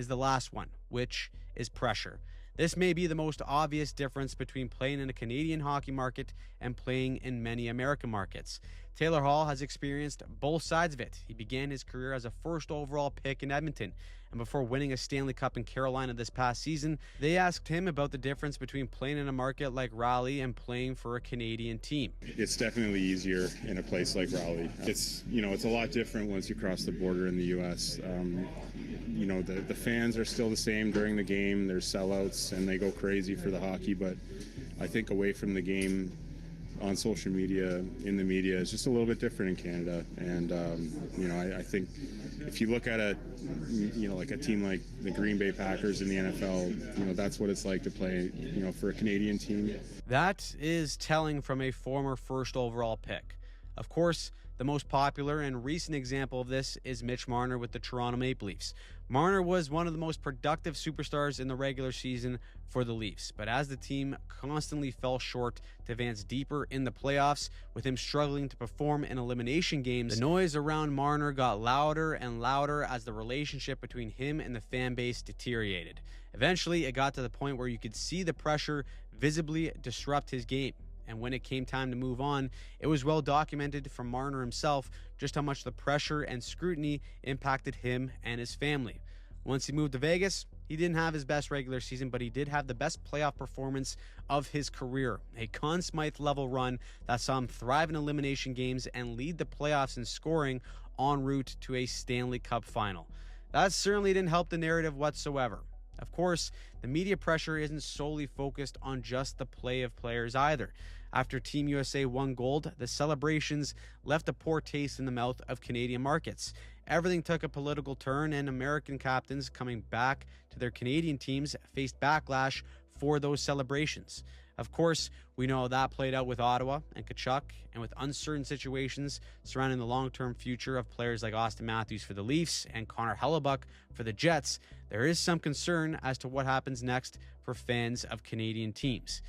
is the last one, which is pressure. This may be the most obvious difference between playing in a Canadian hockey market and playing in many American markets. Taylor Hall has experienced both sides of it. He began his career as a first overall pick in Edmonton, and before winning a Stanley Cup in Carolina this past season, they asked him about the difference between playing in a market like Raleigh and playing for a Canadian team. It's definitely easier in a place like Raleigh. It's a lot different once you cross the border in the U.S. The fans are still the same during the game. There's sellouts and they go crazy for the hockey, but I think away from the game, on social media, in the media, is just a little bit different in Canada. And I think if you look at like a team like the Green Bay Packers in the NFL, that's what it's like to play, for a Canadian team. That is telling from a former first overall pick. Of course, the most popular and recent example of this is Mitch Marner with the Toronto Maple Leafs. Marner was one of the most productive superstars in the regular season for the Leafs, but as the team constantly fell short to advance deeper in the playoffs, with him struggling to perform in elimination games, the noise around Marner got louder and louder as the relationship between him and the fan base deteriorated. Eventually, it got to the point where you could see the pressure visibly disrupt his game. And when it came time to move on, it was well documented from Marner himself just how much the pressure and scrutiny impacted him and his family. Once he moved to Vegas, he didn't have his best regular season, but he did have the best playoff performance of his career. A Conn Smythe level run that saw him thrive in elimination games and lead the playoffs in scoring en route to a Stanley Cup final. That certainly didn't help the narrative whatsoever. Of course, the media pressure isn't solely focused on just the play of players either. After Team USA won gold, the celebrations left a poor taste in the mouth of Canadian markets. Everything took a political turn, and American captains coming back to their Canadian teams faced backlash for those celebrations. Of course, we know that played out with Ottawa and Tkachuk, and with uncertain situations surrounding the long-term future of players like Austin Matthews for the Leafs and Connor Hellebuck for the Jets, there is some concern as to what happens next for fans of Canadian teams.